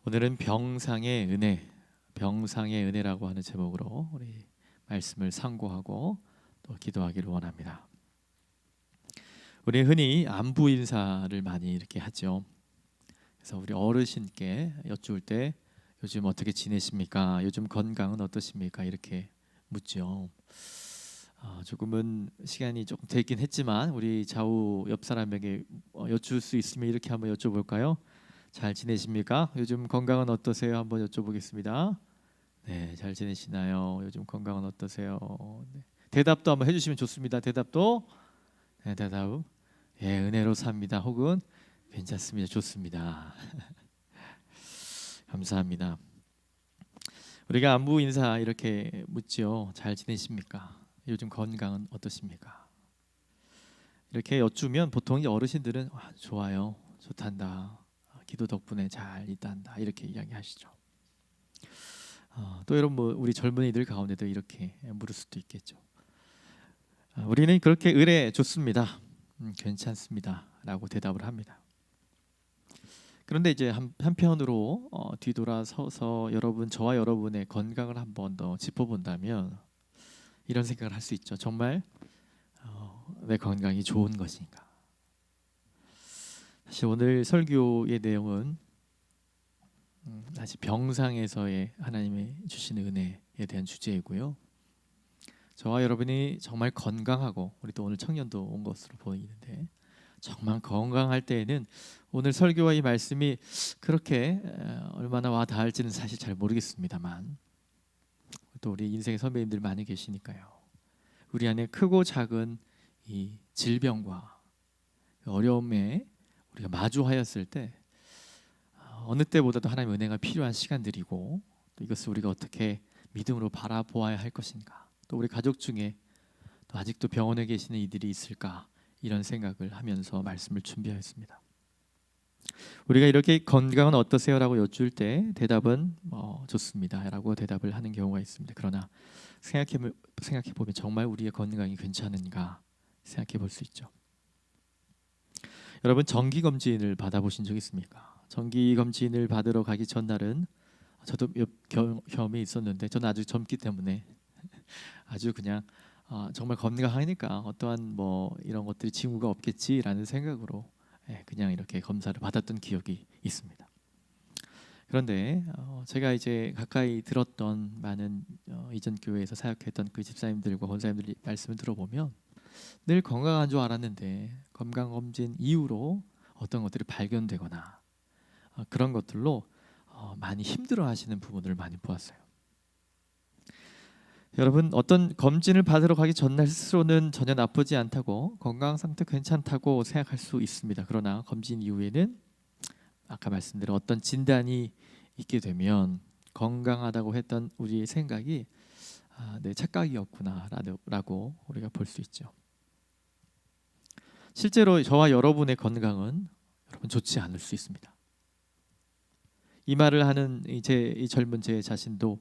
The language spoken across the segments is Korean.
오늘은 병상의 은혜, 병상의 은혜라고 하는 제목으로 우리 말씀을 상고하고 또 기도하기를 원합니다. 우리 흔히 안부 인사를 많이 이렇게 하죠. 그래서 우리 어르신께 여쭈을 때 요즘 어떻게 지내십니까? 요즘 건강은 어떠십니까? 이렇게 묻죠. 조금은 시간이 조금 되긴 했지만 우리 좌우 옆 사람에게 여쭐 수 있으면 이렇게 한번 여쭤볼까요? 잘 지내십니까? 요즘 건강은 어떠세요? 한번 여쭤보겠습니다. 네, 잘 지내시나요? 요즘 건강은 어떠세요? 네. 대답도 한번 해주시면 좋습니다. 대답도 네, 대답 예, 은혜로 삽니다. 혹은 괜찮습니다. 좋습니다. 감사합니다. 우리가 안부 인사 이렇게 묻죠. 잘 지내십니까? 요즘 건강은 어떠십니까? 이렇게 여쭈면 보통 이제 어르신들은 좋아요, 좋단다, 기도 덕분에 잘 있단다 이렇게 이야기하시죠. 또 여러분 우리 젊은이들 가운데도 이렇게 물을 수도 있겠죠. 우리는 그렇게 의뢰 좋습니다. 괜찮습니다라고 대답을 합니다. 그런데 이제 한편으로 뒤돌아서서 저와 여러분의 건강을 한번 더 짚어본다면 이런 생각을 할 수 있죠. 정말 내 건강이 좋은 것인가? 사실 오늘 설교의 내용은 다시 병상에서의 하나님의 주시는 은혜에 대한 주제이고요. 저와 여러분이 정말 건강하고 우리 또 오늘 청년도 온 것으로 보이는데 정말 건강할 때에는 오늘 설교와 이 말씀이 그렇게 얼마나 와 닿을지는 사실 잘 모르겠습니다만 또 우리 인생의 선배님들 많이 계시니까요. 우리 안에 크고 작은 이 질병과 어려움에 우리가 마주하였을 때 어느 때보다도 하나님의 은혜가 필요한 시간들이고 또 이것을 우리가 어떻게 믿음으로 바라보아야 할 것인가, 또 우리 가족 중에 또 아직도 병원에 계시는 이들이 있을까, 이런 생각을 하면서 말씀을 준비하였습니다. 우리가 이렇게 건강은 어떠세요? 라고 여쭐 때 대답은 좋습니다 라고 대답을 하는 경우가 있습니다. 그러나 생각해보면 정말 우리의 건강이 괜찮은가 생각해 볼 수 있죠. 여러분 정기검진을 받아보신 적 있습니까? 정기검진을 받으러 가기 전날은 저도 경험이 있었는데 저는 아주 젊기 때문에 아주 그냥 정말 건강하니까 어떠한 이런 것들이 징후가 없겠지라는 생각으로 그냥 이렇게 검사를 받았던 기억이 있습니다. 그런데 제가 이제 가까이 들었던 많은 이전 교회에서 사역했던 그 집사님들과 권사님들 말씀을 들어보면 늘 건강한 줄 알았는데 건강검진 이후로 어떤 것들이 발견되거나 그런 것들로 많이 힘들어하시는 부분을 많이 보았어요. 여러분 어떤 검진을 받으러 가기 전날 스스로는 전혀 나쁘지 않다고 건강 상태 괜찮다고 생각할 수 있습니다. 그러나 검진 이후에는 아까 말씀드린 어떤 진단이 있게 되면 건강하다고 했던 우리의 생각이 내 착각이었구나라고 우리가 볼 수 있죠. 실제로 저와 여러분의 건강은 여러분 좋지 않을 수 있습니다. 이 말을 하는 이 젊은 제 자신도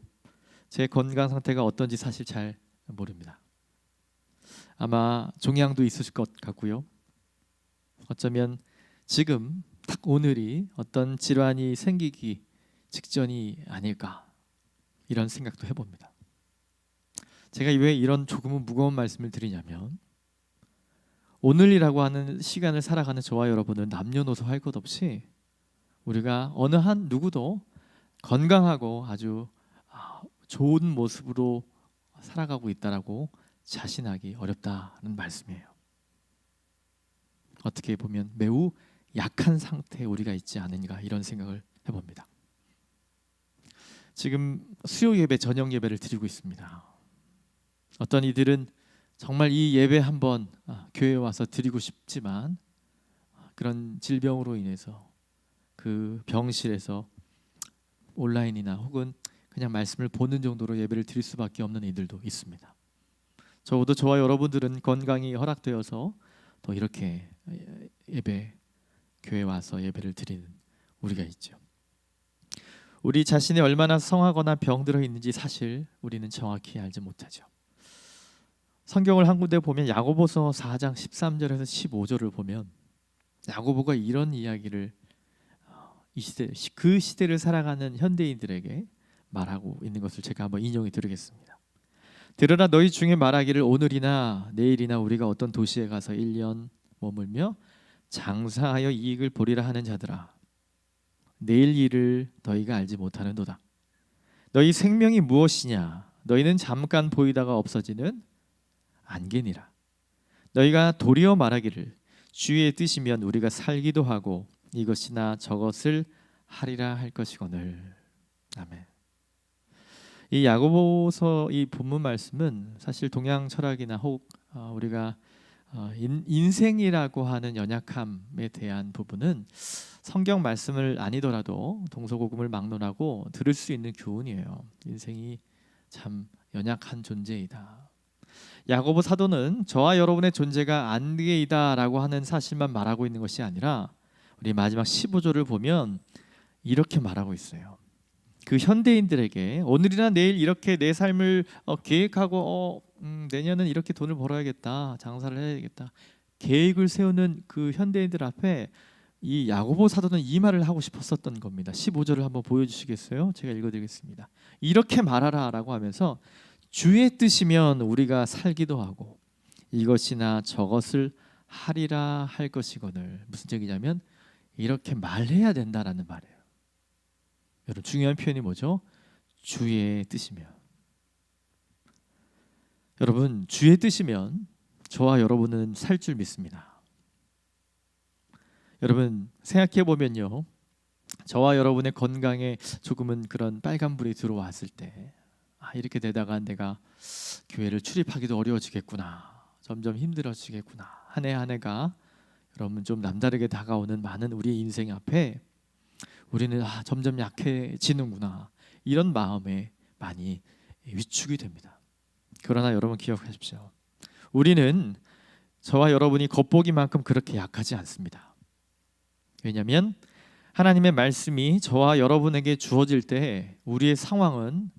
제 건강 상태가 어떤지 사실 잘 모릅니다. 아마 종양도 있으실 것 같고요. 어쩌면 지금 딱 오늘이 어떤 질환이 생기기 직전이 아닐까 이런 생각도 해봅니다. 제가 왜 이런 조금은 무거운 말씀을 드리냐면 오늘이라고 하는 시간을 살아가는 저와 여러분은 남녀노소 할 것 없이 우리가 어느 한 누구도 건강하고 아주 좋은 모습으로 살아가고 있다라고 자신하기 어렵다는 말씀이에요. 어떻게 보면 매우 약한 상태에 우리가 있지 않은가 이런 생각을 해봅니다. 지금 수요 예배, 저녁 예배를 드리고 있습니다. 어떤 이들은 정말 이 예배 한번 교회에 와서 드리고 싶지만 그런 질병으로 인해서 그 병실에서 온라인이나 혹은 그냥 말씀을 보는 정도로 예배를 드릴 수밖에 없는 이들도 있습니다. 적어도 저와 여러분들은 건강이 허락되어서 또 이렇게 교회에 와서 예배를 드리는 우리가 있죠. 우리 자신이 얼마나 성하거나 병들어 있는지 사실 우리는 정확히 알지 못하죠. 성경을 한 군데 보면 야고보서 4장 13절에서 15절을 보면 야고보가 이런 이야기를 이 시대, 그 시대를 살아가는 현대인들에게 말하고 있는 것을 제가 한번 인용해 드리겠습니다. 들으라, 너희 중에 말하기를 오늘이나 내일이나 우리가 어떤 도시에 가서 1년 머물며 장사하여 이익을 보리라 하는 자들아, 내일 일을 너희가 알지 못하는도다. 너희 생명이 무엇이냐? 너희는 잠깐 보이다가 없어지는 안개니라. 너희가 도리어 말하기를 주의 뜻이면 우리가 살기도 하고 이것이나 저것을 하리라 할 것이거늘. 아멘. 이 야고보서 이 본문 말씀은 사실 동양 철학이나 혹 우리가 인생이라고 하는 연약함에 대한 부분은 성경 말씀을 아니더라도 동서고금을 막론하고 들을 수 있는 교훈이에요. 인생이 참 연약한 존재이다. 야고보 사도는 저와 여러분의 존재가 안개이다라고 하는 사실만 말하고 있는 것이 아니라 우리 마지막 15절을 보면 이렇게 말하고 있어요. 그 현대인들에게 오늘이나 내일 이렇게 내 삶을 계획하고 내년은 이렇게 돈을 벌어야겠다, 장사를 해야겠다, 계획을 세우는 그 현대인들 앞에 이 야고보 사도는 이 말을 하고 싶었었던 겁니다. 15절을 한번 보여주시겠어요? 제가 읽어드리겠습니다. 이렇게 말하라라고 하면서 주의 뜻이면 우리가 살기도 하고 이것이나 저것을 하리라 할 것이거늘. 무슨 얘기냐면 이렇게 말해야 된다라는 말이에요. 여러분, 중요한 표현이 뭐죠? 주의 뜻이면. 여러분, 주의 뜻이면 저와 여러분은 살 줄 믿습니다. 여러분, 생각해 보면요, 저와 여러분의 건강에 조금은 그런 빨간불이 들어왔을 때 이렇게 되다가 내가 교회를 출입하기도 어려워지겠구나, 점점 힘들어지겠구나, 한 해 한 해가 여러분 좀 남다르게 다가오는 많은 우리의 인생 앞에 우리는 점점 약해지는구나, 이런 마음에 많이 위축이 됩니다. 그러나 여러분 기억하십시오. 우리는 저와 여러분이 겉보기만큼 그렇게 약하지 않습니다. 왜냐하면 하나님의 말씀이 저와 여러분에게 주어질 때 우리의 상황은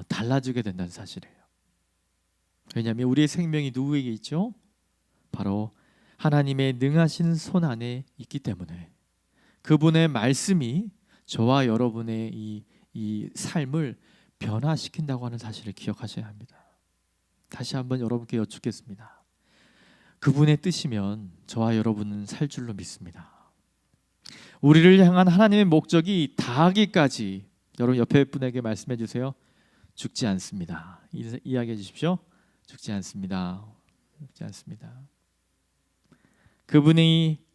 달라지게 된다는 사실이에요. 왜냐하면 우리의 생명이 누구에게 있죠? 바로 하나님의 능하신 손 안에 있기 때문에 그분의 말씀이 저와 여러분의 이 삶을 변화시킨다고 하는 사실을 기억하셔야 합니다. 다시 한번 여러분께 여쭙겠습니다. 그분의 뜻이면 저와 여러분은 살 줄로 믿습니다. 우리를 향한 하나님의 목적이 다하기까지, 여러분 옆에 분에게 말씀해 주세요. 죽지 않습니다. 이야기해 주십시오. 죽지 않습니다. 죽지 않습니다. 그분이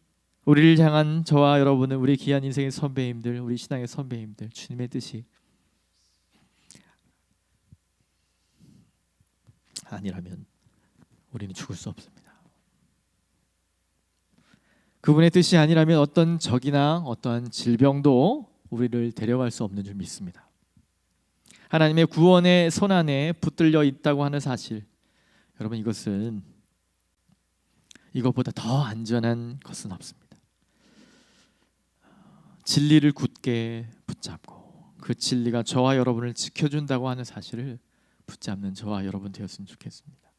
우리를 향한 저와 여러분은, 우리 귀한 인생의 선배님들, 우리 신앙의 선배님들, 주님의 뜻이 아니라면 우리는 죽을 수 없습니다. 그분의 뜻이 아니라면 어떤 적이나 어떠한 질병도 우리를 데려갈 수 없는 줄 믿습니다. 하나님의 구원의 손 안에 붙들려 있다고 하는 사실, 여러분, 이것은 이것보다 더 안전한 것은 없습니다. 진리를 굳게 붙잡고 그 진리가 저와 여러분을 지켜준다고 하는 사실을 붙잡는 저와 여러분 되었으면 좋겠습니다.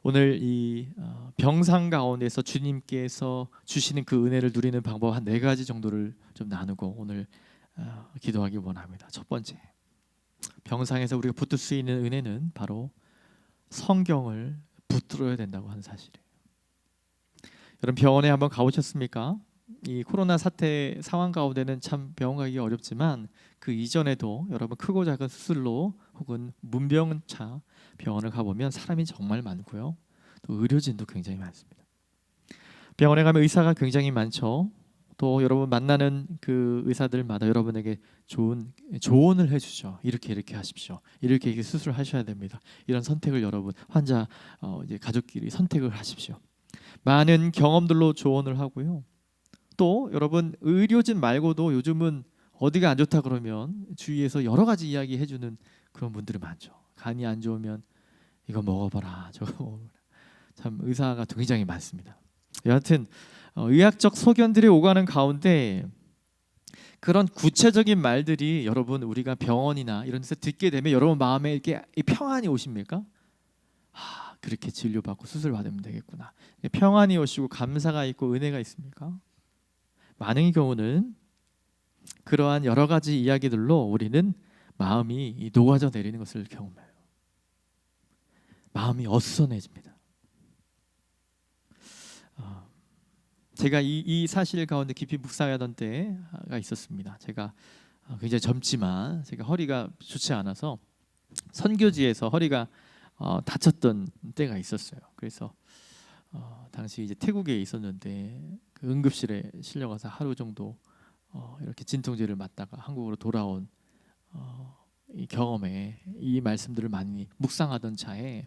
오늘 이 병상 가운데서 주님께서 주시는 그 은혜를 누리는 방법 한 4가지 정도를 좀 나누고 오늘 기도하기 원합니다. 첫 번째, 병상에서 우리가 붙들 수 있는 은혜는 바로 성경을 붙들어야 된다고 하는 사실이에요. 여러분, 병원에 한번 가보셨습니까? 이 코로나 사태 상황 가운데는 참 병원 가기 어렵지만 그 이전에도 여러분 크고 작은 수술로 혹은 문병차 병원을 가보면 사람이 정말 많고요, 또 의료진도 굉장히 많습니다. 병원에 가면 의사가 굉장히 많죠. 또 여러분 만나는 그 의사들마다 여러분에게 좋은 조언을 해주죠. 이렇게 하십시오. 이렇게 수술하셔야 됩니다. 이런 선택을 여러분 환자 이제 가족끼리 선택을 하십시오. 많은 경험들로 조언을 하고요. 또 여러분 의료진 말고도 요즘은 어디가 안 좋다 그러면 주위에서 여러 가지 이야기 해주는 그런 분들이 많죠. 간이 안 좋으면 이거 먹어봐라, 저거 먹어봐라. 참 의사가 굉장히 많습니다. 여하튼 의학적 소견들이 오가는 가운데 그런 구체적인 말들이 여러분 우리가 병원이나 이런 데서 듣게 되면 여러분 마음에 이렇게 평안이 오십니까? 그렇게 진료받고 수술 받으면 되겠구나. 평안이 오시고 감사가 있고 은혜가 있습니까? 많은 경우는 그러한 여러 가지 이야기들로 우리는 마음이 녹아져 내리는 것을 경험해요. 마음이 어수선해집니다. 제가 이 사실 가운데 깊이 묵상하던 때가 있었습니다. 제가 굉장히 젊지만 제가 허리가 좋지 않아서 선교지에서 허리가 다쳤던 때가 있었어요. 그래서 당시 이제 태국에 있었는데 그 응급실에 실려가서 하루 정도 이렇게 진통제를 맞다가 한국으로 돌아온 이 경험에 이 말씀들을 많이 묵상하던 차에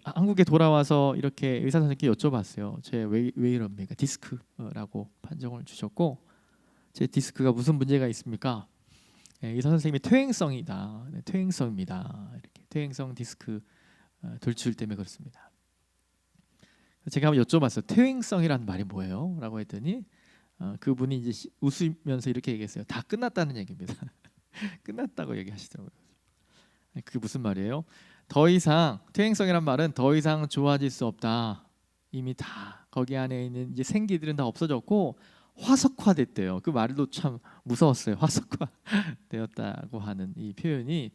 한국에 돌아와서 이렇게 의사 선생님께 여쭤봤어요. 제 왜 이럽니까? 디스크라고 판정을 주셨고, 제 디스크가 무슨 문제가 있습니까? 의사 선생님이 퇴행성이다. 네, 퇴행성입니다. 이렇게 퇴행성 디스크 돌출 때문에 그렇습니다. 제가 한번 여쭤봤어요. 퇴행성이란 말이 뭐예요? 라고 했더니 그분이 이제 웃으면서 이렇게 얘기했어요. 다 끝났다는 얘기입니다. 끝났다고 얘기하시더라고요. 그게 무슨 말이에요? 더 이상 퇴행성이란 말은 더 이상 좋아질 수 없다. 이미 다 거기 안에 있는 이제 생기들은 다 없어졌고 화석화됐대요. 그 말도 참 무서웠어요. 화석화되었다고 하는 이 표현이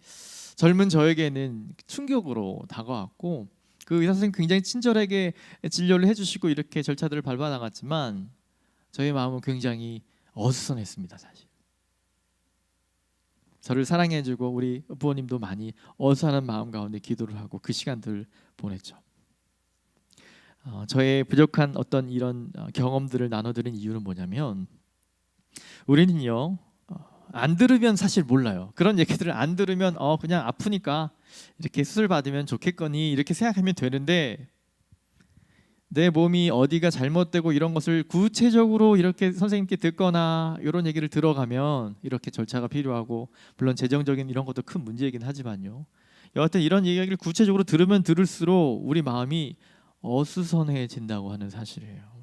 젊은 저에게는 충격으로 다가왔고, 그 의사 선생님 굉장히 친절하게 진료를 해주시고 이렇게 절차들을 밟아 나갔지만 저의 마음은 굉장히 어수선했습니다. 사실 저를 사랑해주고 우리 부모님도 많이 어수선한 마음 가운데 기도를 하고 그 시간들을 보냈죠. 저의 부족한 어떤 이런 경험들을 나눠드린 이유는 뭐냐면, 우리는요 안 들으면 사실 몰라요. 그런 얘기들을 안 들으면 그냥 아프니까 이렇게 수술 받으면 좋겠거니 이렇게 생각하면 되는데, 내 몸이 어디가 잘못되고 이런 것을 구체적으로 이렇게 선생님께 듣거나 이런 얘기를 들어가면 이렇게 절차가 필요하고, 물론 재정적인 이런 것도 큰 문제이긴 하지만요, 여하튼 이런 이야기를 구체적으로 들으면 들을수록 우리 마음이 어수선해진다고 하는 사실이에요.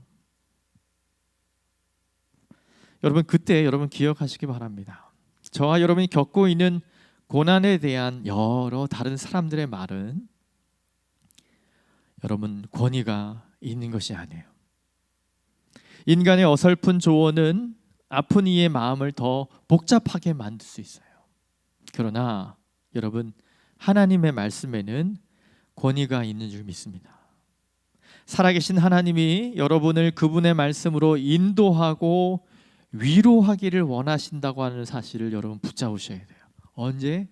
여러분, 그때 여러분 기억하시기 바랍니다. 저와 여러분이 겪고 있는 고난에 대한 여러 다른 사람들의 말은 여러분 권위가 있는 것이 아니에요. 인간의 어설픈 조언은 아픈 이의 마음을 더 복잡하게 만들 수 있어요. 그러나 여러분, 하나님의 말씀에는 권위가 있는 줄 믿습니다. 살아계신 하나님이 여러분을 그분의 말씀으로 인도하고 위로하기를 원하신다고 하는 사실을 여러분 붙잡으셔야 돼요. 언제?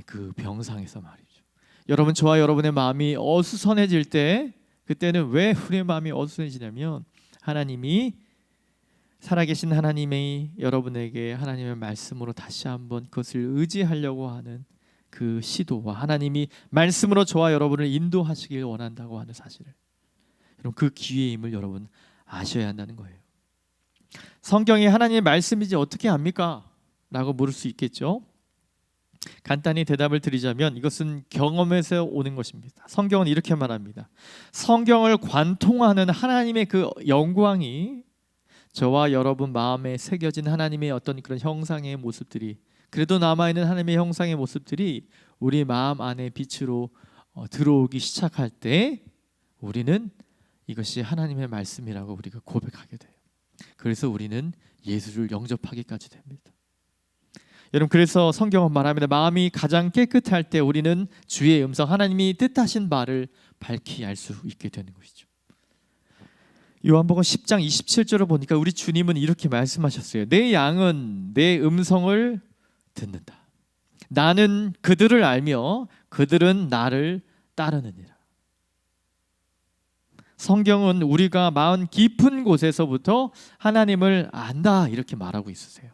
그 병상에서 말이죠. 여러분, 저와 여러분의 마음이 어수선해질 때, 그때는 왜 우리의 마음이 어수선해지냐면, 하나님이 살아계신 하나님이 여러분에게 하나님의 말씀으로 다시 한번 그것을 의지하려고 하는 그 시도와 하나님이 말씀으로 저와 여러분을 인도하시길 원한다고 하는 사실을, 여러분 그 기회임을 여러분 아셔야 한다는 거예요. 성경이 하나님의 말씀이지 어떻게 압니까? 라고 물을 수 있겠죠. 간단히 대답을 드리자면 이것은 경험에서 오는 것입니다. 성경은 이렇게 말합니다. 성경을 관통하는 하나님의 그 영광이 저와 여러분 마음에 새겨진 하나님의 어떤 그런 형상의 모습들이, 그래도 남아있는 하나님의 형상의 모습들이 우리 마음 안에 빛으로 들어오기 시작할 때 우리는 이것이 하나님의 말씀이라고 우리가 고백하게 돼요. 그래서 우리는 예수를 영접하기까지 됩니다. 여러분, 그래서 성경은 말합니다. 마음이 가장 깨끗할 때 우리는 주의 음성, 하나님이 뜻하신 바를 밝히 알 수 있게 되는 것이죠. 요한복음 10장 27절을 보니까 우리 주님은 이렇게 말씀하셨어요. 내 양은 내 음성을 듣는다. 나는 그들을 알며 그들은 나를 따르느니라. 성경은 우리가 마음 깊은 곳에서부터 하나님을 안다 이렇게 말하고 있으세요.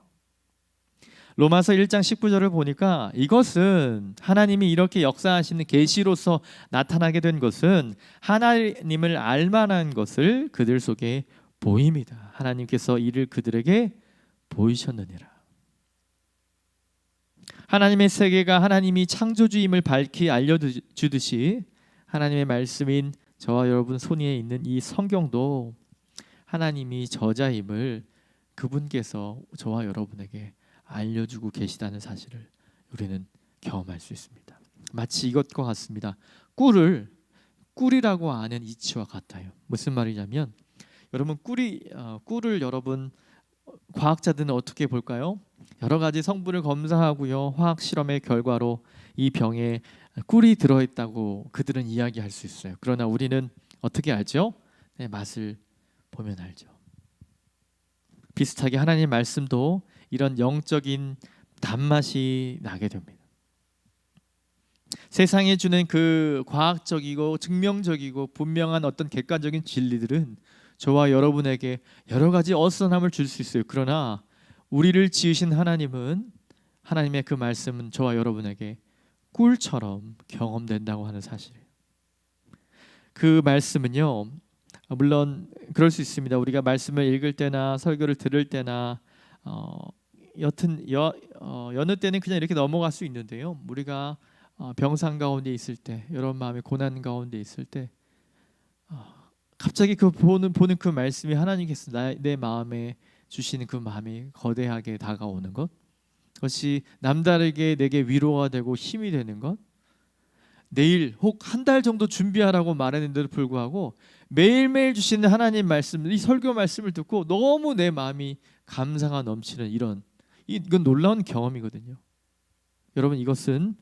로마서 1장 19절을 보니까 이것은 하나님이 이렇게 역사하시는 계시로서 나타나게 된 것은 하나님을 알만한 것을 그들 속에 보입니다. 하나님께서 이를 그들에게 보이셨느니라. 하나님의 세계가 하나님이 창조주임을 밝히 알려주듯이 하나님의 말씀인 저와 여러분 손위에 있는 이 성경도 하나님이 저자임을 그분께서 저와 여러분에게 알려주고 계시다는 사실을 우리는 경험할 수 있습니다. 마치 이것과 같습니다. 꿀이라고 아는 이치와 같아요. 무슨 말이냐면, 여러분 꿀을 여러분 과학자들은 어떻게 볼까요? 여러 가지 성분을 검사하고요. 화학 실험의 결과로 이 병에 꿀이 들어있다고 그들은 이야기할 수 있어요. 그러나 우리는 어떻게 알죠? 네, 맛을 보면 알죠. 비슷하게 하나님 말씀도 이런 영적인 단맛이 나게 됩니다. 세상에 주는 그 과학적이고 증명적이고 분명한 어떤 객관적인 진리들은 저와 여러분에게 여러 가지 어수선함을 줄 수 있어요. 그러나 우리를 지으신 하나님은, 하나님의 그 말씀은 저와 여러분에게 꿀처럼 경험된다고 하는 사실이에요. 그 말씀은요, 물론 그럴 수 있습니다. 우리가 말씀을 읽을 때나 설교를 들을 때나 여느 때는 그냥 이렇게 넘어갈 수 있는데요. 우리가 병상 가운데 있을 때, 여러 마음의 고난 가운데 있을 때 갑자기 그 보는 그 말씀이 하나님께서 내 마음에 주시는 그 마음이 거대하게 다가오는 것, 그것이 남다르게 내게 위로가 되고 힘이 되는 것, 내일 혹 한 달 정도 준비하라고 말했는데도 불구하고 매일매일 주시는 하나님 말씀, 이 설교 말씀을 듣고 너무 내 마음이 감사가 넘치는 이건 놀라운 경험이거든요. 여러분, 이것은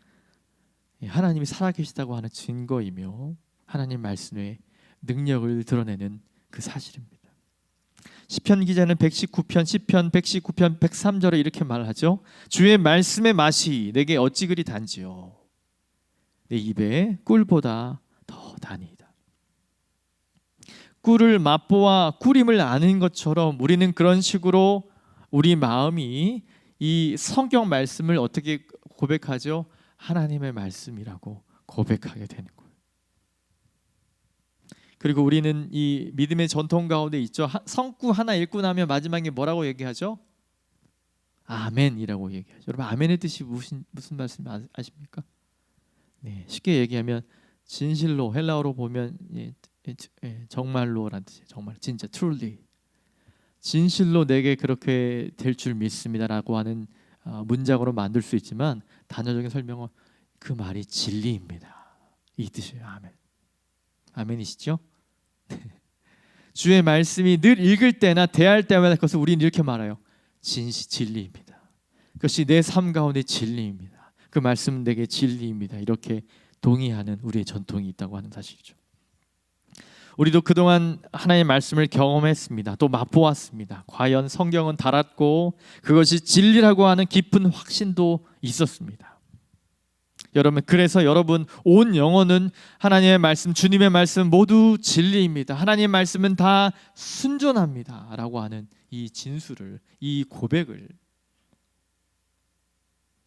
하나님이 살아계시다고 하는 증거이며 하나님 말씀의 능력을 드러내는 그 사실입니다. 시편 기자는 119편 시편 119편 103절에 이렇게 말하죠. 주의 말씀의 맛이 내게 어찌 그리 단지요, 내 입에 꿀보다 더 다니이다. 꿀을 맛보아 꿀임을 아는 것처럼 우리는 그런 식으로 우리 마음이 이 성경 말씀을 어떻게 고백하죠? 하나님의 말씀이라고 고백하게 되는 거예요. 그리고 우리는 이 믿음의 전통 가운데 있죠. 성구 하나 읽고 나면 마지막에 뭐라고 얘기하죠? 아멘이라고 얘기하죠. 여러분, 아멘의 뜻이 무슨 말씀 아십니까? 네, 쉽게 얘기하면 진실로, 헬라어로 보면 정말로라는 뜻이에요. 정말, 진짜, truly. 진실로 내게 그렇게 될 줄 믿습니다라고 하는 문장으로 만들 수 있지만 단어적인 설명은 그 말이 진리입니다, 이 뜻이에요. 아멘. 아멘이시죠? 주의 말씀이 늘 읽을 때나 대할 때마다 그것을 우리는 이렇게 말해요. 진리입니다. 그것이 내 삶 가운데 진리입니다. 그 말씀은 내게 진리입니다. 이렇게 동의하는 우리의 전통이 있다고 하는 사실이죠. 우리도 그동안 하나님의 말씀을 경험했습니다. 또 맛보았습니다. 과연 성경은 달았고 그것이 진리라고 하는 깊은 확신도 있었습니다. 여러분, 그래서 여러분 온 영혼은 하나님의 말씀, 주님의 말씀 모두 진리입니다. 하나님의 말씀은 다 순전합니다 라고 하는 이 진술을, 이 고백을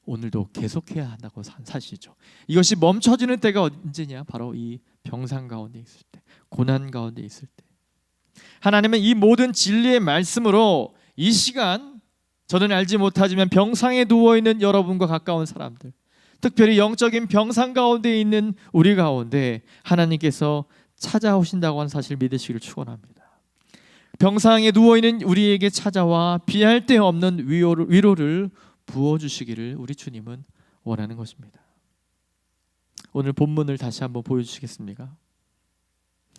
오늘도 계속해야 한다고 사실이죠. 이것이 멈춰지는 때가 언제냐? 바로 이 병상 가운데 있을 때, 고난 가운데 있을 때. 하나님은 이 모든 진리의 말씀으로 이 시간, 저는 알지 못하지만 병상에 누워있는 여러분과 가까운 사람들, 특별히 영적인 병상 가운데 있는 우리 가운데 하나님께서 찾아오신다고 하는 사실을 믿으시기를 축원합니다. 병상에 누워있는 우리에게 찾아와 비할 데 없는 위로를 부어주시기를 우리 주님은 원하는 것입니다. 오늘 본문을 다시 한번 보여주시겠습니까?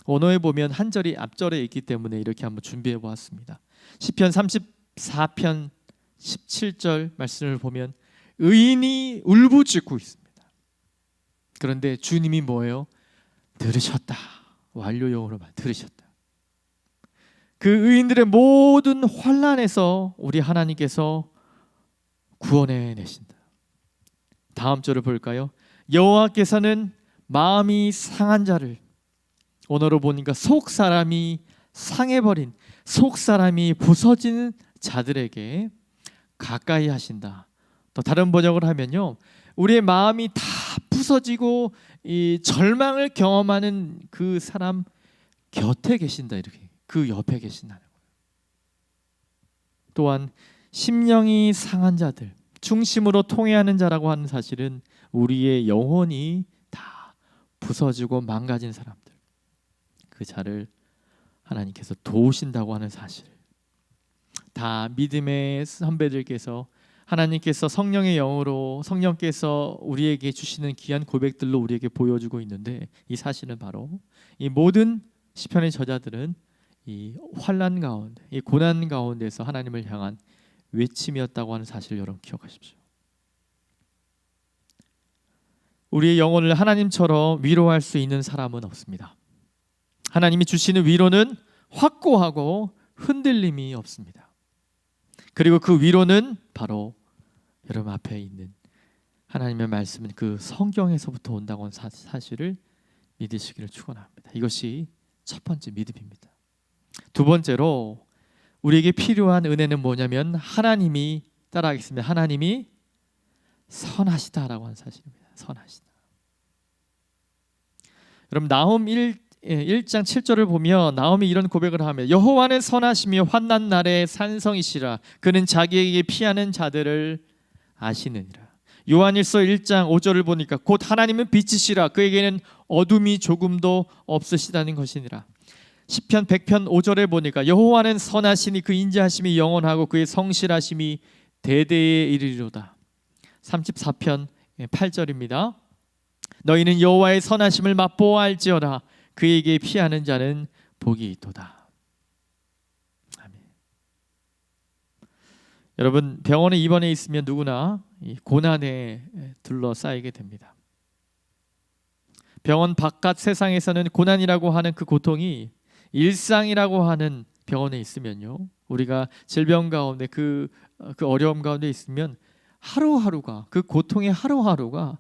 언어에 보면 한 절이 앞절에 있기 때문에 이렇게 한번 준비해 보았습니다. 시편 34편 17절 말씀을 보면 의인이 울부짖고 있습니다. 그런데 주님이 뭐예요? 들으셨다. 완료형으로만 들으셨다. 그 의인들의 모든 환난에서 우리 하나님께서 구원해 내신다. 다음 절을 볼까요? 여호와께서는 마음이 상한 자를, 언어로 보니까 속사람이 상해버린, 속사람이 부서진 자들에게 가까이 하신다. 또 다른 번역을 하면요, 우리의 마음이 다 부서지고 이 절망을 경험하는 그 사람 곁에 계신다, 이렇게 그 옆에 계신다는 거예요. 또한 심령이 상한 자들, 중심으로 통회하는 자라고 하는 사실은 우리의 영혼이 다 부서지고 망가진 사람들, 그 자를 하나님께서 도우신다고 하는 사실, 다 믿음의 선배들께서 하나님께서 성령의 영으로, 성령께서 우리에게 주시는 귀한 고백들로 우리에게 보여주고 있는데, 이 사실은 바로 이 모든 시편의 저자들은 이 환난 가운데, 이 고난 가운데서 하나님을 향한 외침이었다고 하는 사실을 여러분 기억하십시오. 우리의 영혼을 하나님처럼 위로할 수 있는 사람은 없습니다. 하나님이 주시는 위로는 확고하고 흔들림이 없습니다. 그리고 그 위로는 바로 여러분 앞에 있는 하나님의 말씀은 그 성경에서부터 온다고 하는 사실을 믿으시기를 축원합니다. 이것이 첫 번째 믿음입니다. 두 번째로 우리에게 필요한 은혜는 뭐냐면 하나님이, 따라하겠습니다. 하나님이 선하시다라고 하는 사실입니다. 선하시다. 여러분 나홈 1장 7절을 보면 나홈이 이런 고백을 하며 여호와는 선하시며 환난 날에 산성이시라. 그는 자기에게 피하는 자들을 아시느니라. 요한일서 1장 5절을 보니까 곧 하나님은 빛이시라. 그에게는 어둠이 조금도 없으시다는 것이니라. 시편 100편 5절에 보니까 여호와는 선하시니 그 인자하심이 영원하고 그의 성실하심이 대대에 이르리로다. 34편 8절입니다. 너희는 여호와의 선하심을 맛보아할지어다. 그에게 피하는 자는 복이 있도다. 아멘. 여러분 병원에 입원해 있으면 누구나 이 고난에 둘러싸이게 됩니다. 병원 바깥 세상에서는 고난이라고 하는 그 고통이 일상이라고 하는 병원에 있으면요, 우리가 질병 가운데 그 어려움 가운데 있으면 하루하루가, 그 고통의 하루하루가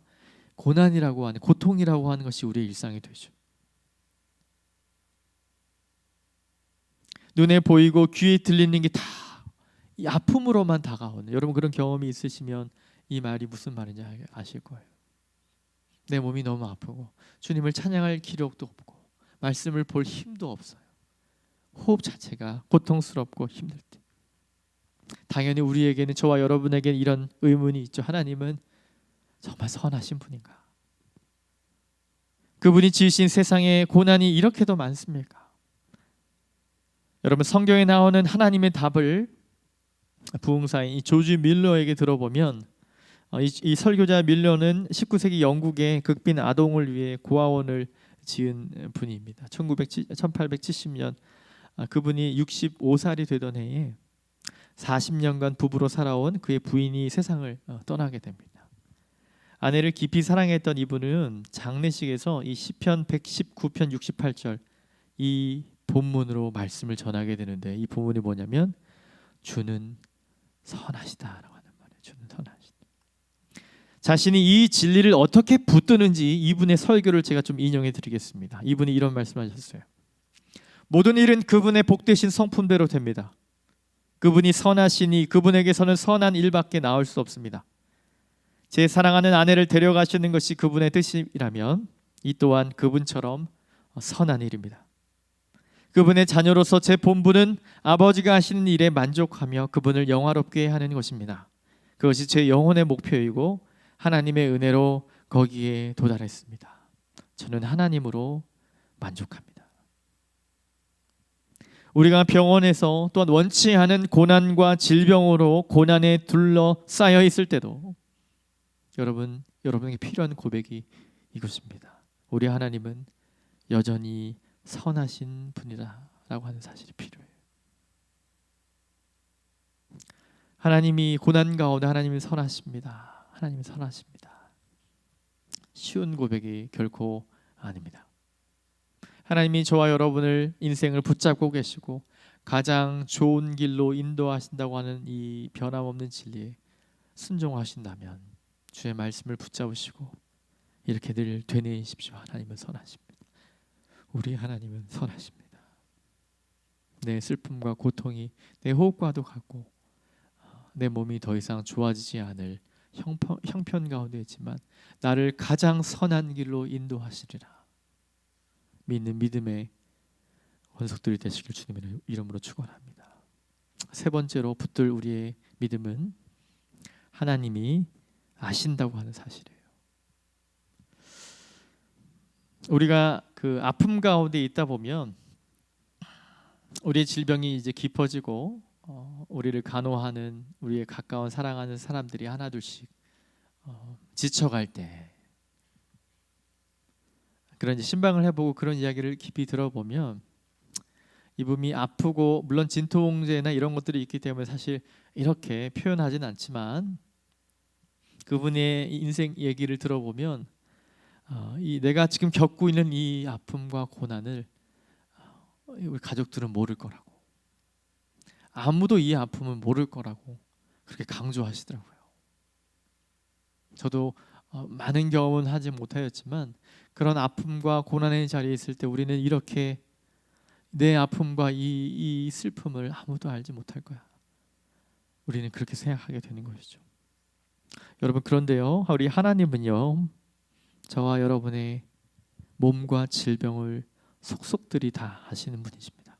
고난이라고 하는, 고통이라고 하는 것이 우리의 일상이 되죠. 눈에 보이고 귀에 들리는 게 다 이 아픔으로만 다가오는, 여러분 그런 경험이 있으시면 이 말이 무슨 말인지 아실 거예요. 내 몸이 너무 아프고 주님을 찬양할 기력도 없고 말씀을 볼 힘도 없어요. 호흡 자체가 고통스럽고 힘들 때 당연히 우리에게는, 저와 여러분에게는 이런 의문이 있죠. 하나님은 정말 선하신 분인가? 그분이 지으신 세상에 고난이 이렇게도 많습니까? 여러분 성경에 나오는 하나님의 답을 부흥사인 이 조지 밀러에게 들어보면, 이 설교자 밀러는 19세기 영국의 극빈 아동을 위해 고아원을 지은 분입니다. 1870년 그분이 65살이 되던 해에 40년간 부부로 살아온 그의 부인이 세상을 떠나게 됩니다. 아내를 깊이 사랑했던 이분은 장례식에서 이 시편 119편 68절 이 본문으로 말씀을 전하게 되는데, 이 본문이 뭐냐면 주는 선하시다라고 하는 말이에요. 주는 선하시다. 자신이 이 진리를 어떻게 붙드는지 이분의 설교를 제가 좀 인용해 드리겠습니다. 이분이 이런 말씀하셨어요. 모든 일은 그분의 복되신 성품대로 됩니다. 그분이 선하시니 그분에게서는 선한 일밖에 나올 수 없습니다. 제 사랑하는 아내를 데려가시는 것이 그분의 뜻이라면 이 또한 그분처럼 선한 일입니다. 그분의 자녀로서 제 본분은 아버지가 하시는 일에 만족하며 그분을 영화롭게 하는 것입니다. 그것이 제 영혼의 목표이고 하나님의 은혜로 거기에 도달했습니다. 저는 하나님으로 만족합니다. 우리가 병원에서 또한 원치 않은 고난과 질병으로 고난에 둘러싸여 있을 때도 여러분에게 필요한 고백이 이것입니다. 우리 하나님은 여전히 선하신 분이다라고 하는 사실이 필요해요. 하나님이 고난 가운데 하나님이 선하십니다. 하나님이 선하십니다. 쉬운 고백이 결코 아닙니다. 하나님이 저와 여러분을 인생을 붙잡고 계시고 가장 좋은 길로 인도하신다고 하는 이 변함없는 진리에 순종하신다면 주의 말씀을 붙잡으시고 이렇게 늘 되뇌이십시오. 하나님은 선하십니다. 우리 하나님은 선하십니다. 내 슬픔과 고통이 내 호흡과도 같고 내 몸이 더 이상 좋아지지 않을 형편 가운데 있지만 나를 가장 선한 길로 인도하시리라 믿는 믿음의 원석들이 되시길 주님의 이름으로 축원합니다. 세 번째로 붙들 우리의 믿음은 하나님이 아신다고 하는 사실이에요. 우리가 그 아픔 가운데 있다 보면 우리의 질병이 이제 깊어지고 우리를 간호하는, 우리의 가까운 사랑하는 사람들이 하나둘씩 지쳐갈 때, 그런 신방을 해보고 그런 이야기를 깊이 들어보면 이분이 아프고 물론 진통제나 이런 것들이 있기 때문에 사실 이렇게 표현하지는 않지만 그분의 인생 얘기를 들어보면 이 내가 지금 겪고 있는 이 아픔과 고난을 우리 가족들은 모를 거라고, 아무도 이 아픔은 모를 거라고 그렇게 강조하시더라고요. 저도 많은 경험은 하지 못하였지만 그런 아픔과 고난의 자리에 있을 때 우리는 이렇게 내 아픔과 이 슬픔을 아무도 알지 못할 거야, 우리는 그렇게 생각하게 되는 것이죠. 여러분, 그런데요, 우리 하나님은요, 저와 여러분의 몸과 질병을 속속들이 다 아시는 분이십니다.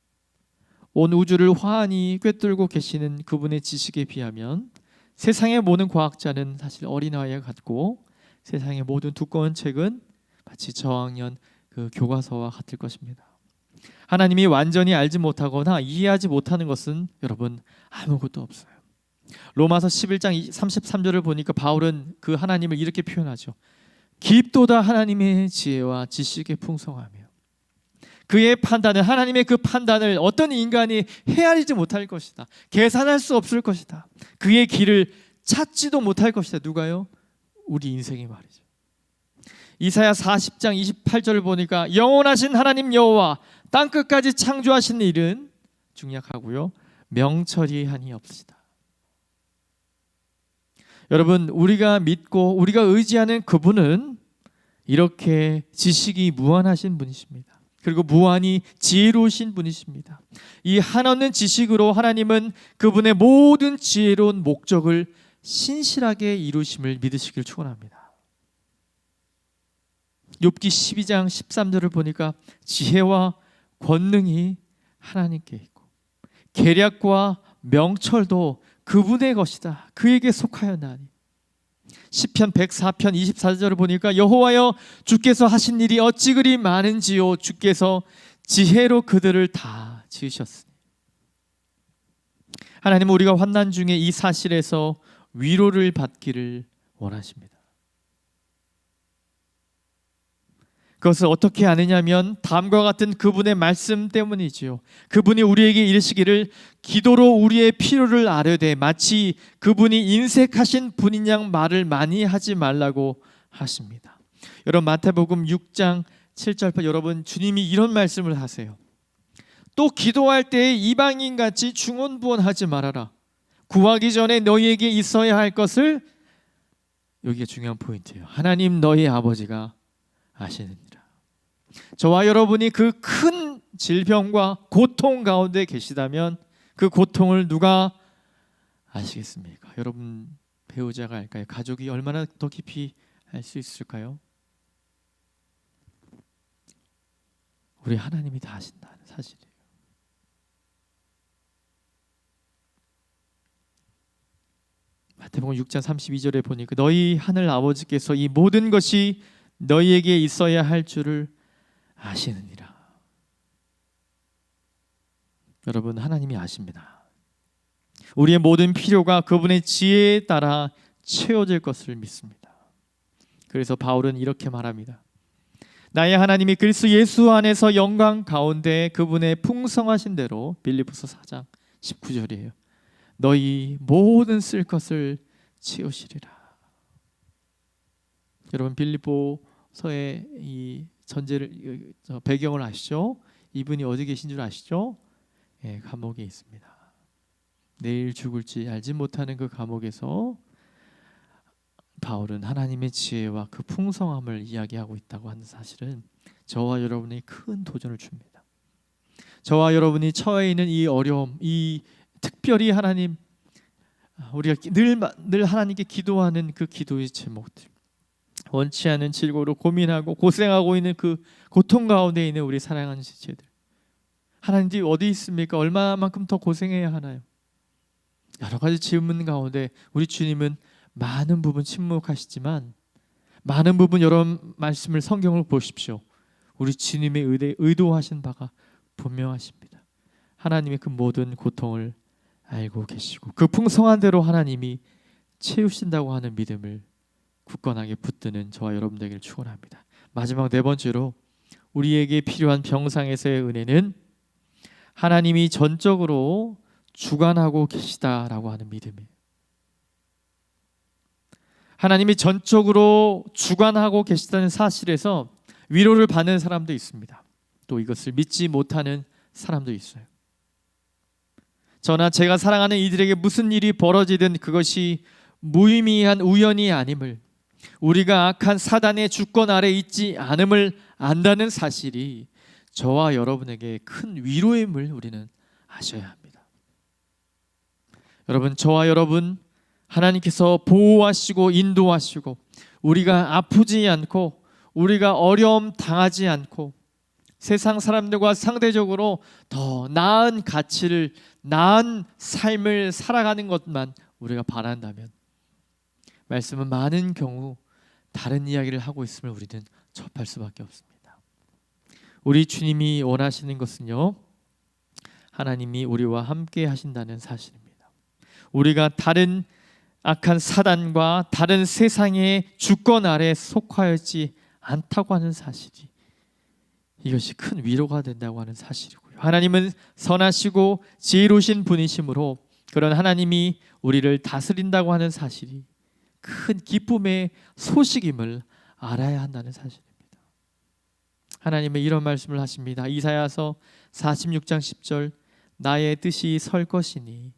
온 우주를 환히 꿰뚫고 계시는 그분의 지식에 비하면 세상의 모든 과학자는 사실 어린아이와 같고 세상의 모든 두꺼운 책은 마치 저학년 그 교과서와 같을 것입니다. 하나님이 완전히 알지 못하거나 이해하지 못하는 것은 여러분 아무것도 없어요. 로마서 11장 33절을 보니까 바울은 그 하나님을 이렇게 표현하죠. 깊도다 하나님의 지혜와 지식의 풍성하며 그의 판단은, 하나님의 그 판단을 어떤 인간이 헤아리지 못할 것이다. 계산할 수 없을 것이다. 그의 길을 찾지도 못할 것이다. 누가요? 우리 인생이 말이죠. 이사야 40장 28절을 보니까 영원하신 하나님 여호와 땅끝까지 창조하신 일은 중약하고요 명철이 한이 없으시다. 여러분, 우리가 믿고 우리가 의지하는 그분은 이렇게 지식이 무한하신 분이십니다. 그리고 무한히 지혜로우신 분이십니다. 이 한없는 지식으로 하나님은 그분의 모든 지혜로운 목적을 신실하게 이루심을 믿으시길 축원합니다. 욥기 12장 13절을 보니까 지혜와 권능이 하나님께 있고 계략과 명철도 그분의 것이다. 그에게 속하였나니. 시편 104편 24절을 보니까 여호와여 주께서 하신 일이 어찌 그리 많은지요. 주께서 지혜로 그들을 다 지으셨으니. 하나님은 우리가 환난 중에 이 사실에서 위로를 받기를 원하십니다. 그것을 어떻게 아느냐면 다음과 같은 그분의 말씀 때문이지요. 그분이 우리에게 이르시기를 기도로 우리의 필요를 아뢰되 마치 그분이 인색하신 분인 양 말을 많이 하지 말라고 하십니다. 여러분, 마태복음 6장 7절 8절 여러분, 주님이 이런 말씀을 하세요. 또 기도할 때에 이방인같이 중언부언하지 말아라. 구하기 전에 너희에게 있어야 할 것을, 여기가 중요한 포인트예요. 하나님 너희 아버지가 아시느니라. 저와 여러분이 그 큰 질병과 고통 가운데 계시다면 그 고통을 누가 아시겠습니까? 여러분, 배우자가 알까요? 가족이 얼마나 더 깊이 알 수 있을까요? 우리 하나님이 다 아신다는 사실이에요. 마태복음 6장 32절에 보니까 너희 하늘 아버지께서 이 모든 것이 너희에게 있어야 할 줄을 아시느니라. 여러분, 하나님이 아십니다. 우리의 모든 필요가 그분의 지혜에 따라 채워질 것을 믿습니다. 그래서 바울은 이렇게 말합니다. 나의 하나님이 그리스도 예수 안에서 영광 가운데 그분의 풍성하신 대로, 빌립보서 4장 19절이에요. 너희 모든 쓸 것을 채우시리라. 여러분, 빌립보서의 이 전제를, 배경을 아시죠? 이분이 어디 계신 줄 아시죠? 예, 감옥에 있습니다. 내일 죽을지 알지 못하는 그 감옥에서 바울은 하나님의 지혜와 그 풍성함을 이야기하고 있다고 하는 사실은 저와 여러분이 큰 도전을 줍니다. 저와 여러분이 처해 있는 이 어려움, 이 특별히 하나님, 우리가 늘 하나님께 기도하는 그 기도의 제목들, 원치 않은 질고로 고민하고 고생하고 있는 그 고통 가운데 있는 우리 사랑하는 지체들, 하나님이 어디 있습니까? 얼마만큼 더 고생해야 하나요? 여러 가지 질문 가운데 우리 주님은 많은 부분 침묵하시지만 많은 부분, 여러 말씀을, 성경을 보십시오. 우리 주님의 의도하신 바가 분명하십니다. 하나님의 그 모든 고통을 알고 계시고 그 풍성한 대로 하나님이 채우신다고 하는 믿음을 굳건하게 붙드는 저와 여러분 되기를 축원합니다. 마지막 네 번째로, 우리에게 필요한 병상에서의 은혜는 하나님이 전적으로 주관하고 계시다라고 하는 믿음이에요. 하나님이 전적으로 주관하고 계시다는 사실에서 위로를 받는 사람도 있습니다. 또 이것을 믿지 못하는 사람도 있어요. 저나 제가 사랑하는 이들에게 무슨 일이 벌어지든 그것이 무의미한 우연이 아님을, 우리가 악한 사단의 주권 아래 있지 않음을 안다는 사실이 저와 여러분에게 큰 위로임을 우리는 아셔야 합니다. 여러분, 저와 여러분 하나님께서 보호하시고 인도하시고 우리가 아프지 않고 우리가 어려움 당하지 않고 세상 사람들과 상대적으로 더 나은 가치를, 나은 삶을 살아가는 것만 우리가 바란다면 말씀은 많은 경우 다른 이야기를 하고 있음을 우리는 접할 수밖에 없습니다. 우리 주님이 원하시는 것은요, 하나님이 우리와 함께 하신다는 사실입니다. 우리가 다른 악한 사단과 다른 세상의 주권 아래 속하였지 않다고 하는 사실이, 이것이 큰 위로가 된다고 하는 사실이고요. 하나님은 선하시고 지혜로우신 분이시므로 그런 하나님이 우리를 다스린다고 하는 사실이 큰 기쁨의 소식임을 알아야 한다는 사실입니다. 하나님은 이런 말씀을 하십니다. 이사야서 46장 10절, 나의 뜻이 설 것이니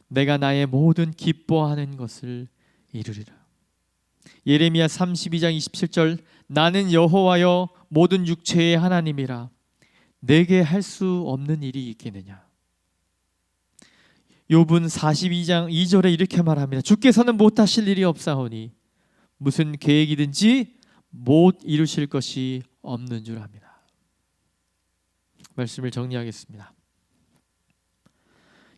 내가 나의 모든 기뻐하는 것을 이루리라. 예레미야 32장 27절, 나는 여호와여 모든 육체의 하나님이라 내게 할 수 없는 일이 있겠느냐. 욥은 42장 2절에 이렇게 말합니다. 주께서는 못하실 일이 없사오니 무슨 계획이든지 못 이루실 것이 없는 줄 압니다. 말씀을 정리하겠습니다.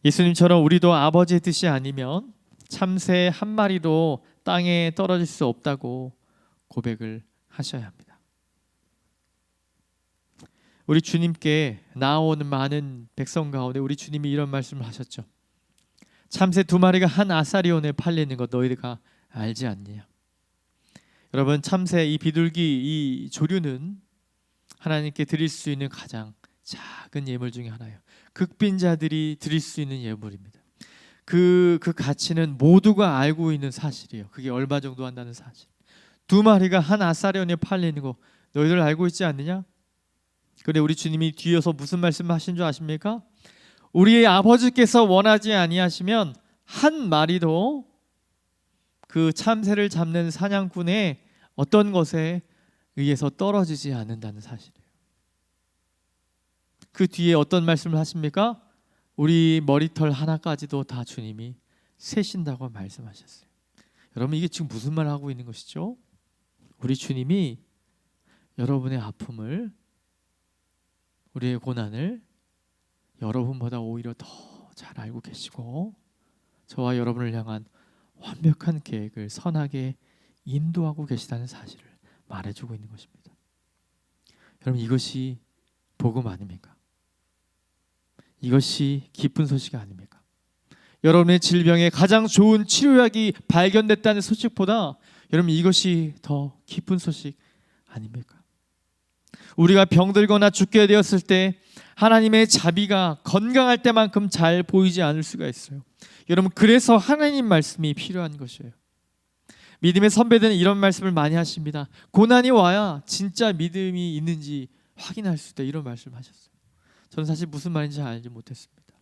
예수님처럼 우리도 아버지의 뜻이 아니면 참새 한 마리도 땅에 떨어질 수 없다고 고백을 하셔야 합니다. 우리 주님께 나아오는 많은 백성 가운데 우리 주님이 이런 말씀을 하셨죠. 참새 2마리가 한 아사리온에 팔리는 것 너희가 알지 않느냐. 여러분, 참새 이 비둘기 이 조류는 하나님께 드릴 수 있는 가장 작은 예물 중에 하나예요. 극빈자들이 드릴 수 있는 예물입니다. 그 가치는 모두가 알고 있는 사실이에요. 그게 얼마 정도 한다는 사실. 2마리가 한 아사리온에 팔리는 거 너희들 알고 있지 않느냐? 그런데 우리 주님이 뒤에서 무슨 말씀하신 줄 아십니까? 우리의 아버지께서 원하지 아니하시면 한 마리도 그 참새를 잡는 사냥꾼의 어떤 것에 의해서 떨어지지 않는다는 사실이에요. 그 뒤에 어떤 말씀을 하십니까? 우리 머리털 하나까지도 다 주님이 세신다고 말씀하셨어요. 여러분, 이게 지금 무슨 말을 하고 있는 것이죠? 우리 주님이 여러분의 아픔을, 우리의 고난을 여러분보다 오히려 더 잘 알고 계시고 저와 여러분을 향한 완벽한 계획을 선하게 인도하고 계시다는 사실을 말해주고 있는 것입니다. 여러분, 이것이 복음 아닙니까? 이것이 기쁜 소식 아닙니까? 여러분의 질병에 가장 좋은 치료약이 발견됐다는 소식보다 여러분, 이것이 더 기쁜 소식 아닙니까? 우리가 병들거나 죽게 되었을 때 하나님의 자비가 건강할 때만큼 잘 보이지 않을 수가 있어요. 여러분, 그래서 하나님 말씀이 필요한 것이에요. 믿음의 선배들은 이런 말씀을 많이 하십니다. 고난이 와야 진짜 믿음이 있는지 확인할 수 있다, 이런 말씀을 하셨어요. 저는 사실 무슨 말인지 알지 못했습니다.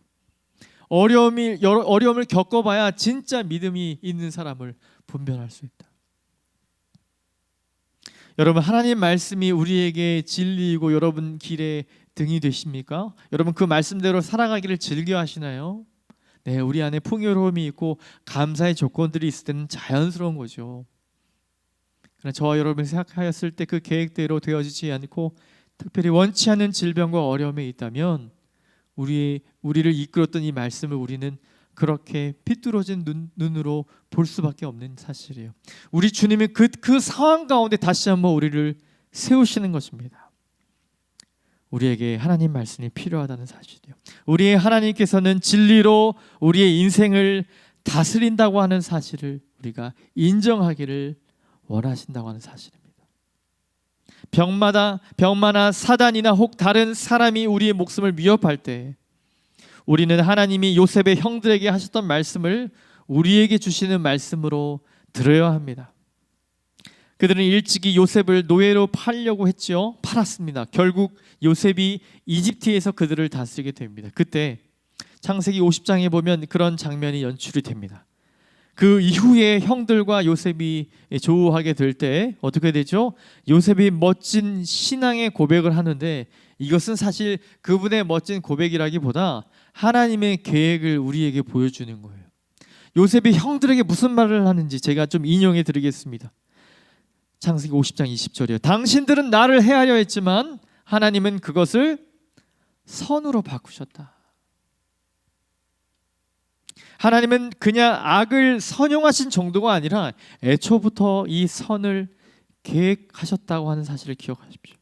어려움을 겪어봐야 진짜 믿음이 있는 사람을 분별할 수 있다. 여러분, 하나님 말씀이 우리에게 진리이고 여러분 길에 등이 되십니까? 여러분, 그 말씀대로 살아가기를 즐겨 하시나요? 네, 우리 안에 풍요로움이 있고 감사의 조건들이 있을 때는 자연스러운 거죠. 그러나 저와 여러분이 생각하였을 때 그 계획대로 되어지지 않고 특별히 원치 않는 질병과 어려움이 있다면 우리를 이끌었던 이 말씀을 우리는 그렇게 삐뚤어진 눈으로 볼 수밖에 없는 사실이에요. 우리 주님이 그 상황 가운데 다시 한번 우리를 세우시는 것입니다. 우리에게 하나님 말씀이 필요하다는 사실이에요. 우리의 하나님께서는 진리로 우리의 인생을 다스린다고 하는 사실을 우리가 인정하기를 원하신다고 하는 사실입니다. 병마나 사단이나 혹 다른 사람이 우리의 목숨을 위협할 때 우리는 하나님이 요셉의 형들에게 하셨던 말씀을 우리에게 주시는 말씀으로 들어야 합니다. 그들은 일찍이 요셉을 노예로 팔려고 했죠. 팔았습니다. 결국 요셉이 이집트에서 그들을 다스리게 됩니다. 그때 창세기 50장에 보면 그런 장면이 연출이 됩니다. 그 이후에 형들과 요셉이 조우하게 될 때 어떻게 되죠? 요셉이 멋진 신앙의 고백을 하는데 이것은 사실 그분의 멋진 고백이라기보다 하나님의 계획을 우리에게 보여주는 거예요. 요셉이 형들에게 무슨 말을 하는지 제가 좀 인용해 드리겠습니다. 창세기 50장 20절이에요. 당신들은 나를 해하려 했지만 하나님은 그것을 선으로 바꾸셨다. 하나님은 그냥 악을 선용하신 정도가 아니라 애초부터 이 선을 계획하셨다고 하는 사실을 기억하십시오.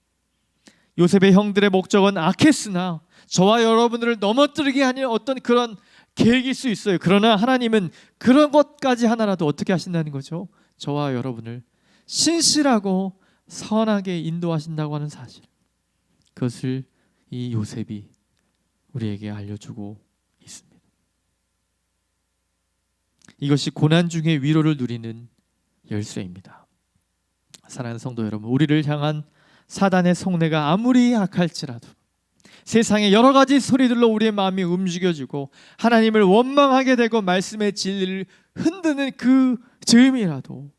요셉의 형들의 목적은 악했으나 저와 여러분들을 넘어뜨리게 하는 어떤 그런 계획일 수 있어요. 그러나 하나님은 그런 것까지 하나라도 어떻게 하신다는 거죠? 저와 여러분을 신실하고 선하게 인도하신다고 하는 사실, 그것을 이 요셉이 우리에게 알려주고 있습니다. 이것이 고난 중에 위로를 누리는 열쇠입니다. 사랑하는 성도 여러분, 우리를 향한 사단의 속내가 아무리 악할지라도 세상의 여러 가지 소리들로 우리의 마음이 움직여지고 하나님을 원망하게 되고 말씀의 진리를 흔드는 그 즈음이라도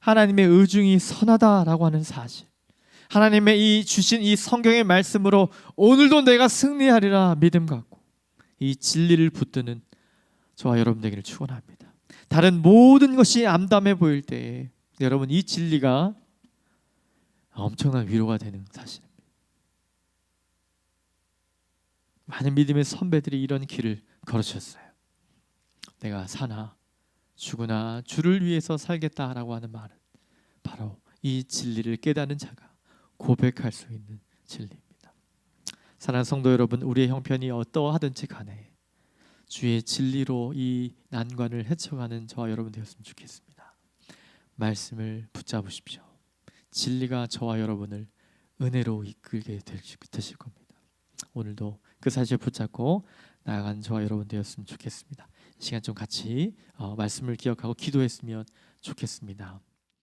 하나님의 의중이 선하다라고 하는 사실, 하나님의 이 주신 이 성경의 말씀으로 오늘도 내가 승리하리라 믿음 갖고 이 진리를 붙드는 저와 여러분 되기를 축원합니다. 다른 모든 것이 암담해 보일 때에 여러분 이 진리가 엄청난 위로가 되는 사실입니다. 많은 믿음의 선배들이 이런 길을 걸으셨어요. 내가 사나 죽으나 주를 위해서 살겠다라고 하는 말은 바로 이 진리를 깨닫는 자가 고백할 수 있는 진리입니다. 사랑하는 성도 여러분, 우리의 형편이 어떠하든지 간에 주의 진리로 이 난관을 헤쳐가는 저와 여러분 되었으면 좋겠습니다. 말씀을 붙잡으십시오. 진리가 저와 여러분을 은혜로 이끌게 되실 겁니다. 오늘도 그 사실 붙잡고 나아가는 저와 여러분 되었으면 좋겠습니다. 이 시간 좀 같이 말씀을 기억하고 기도했으면 좋겠습니다.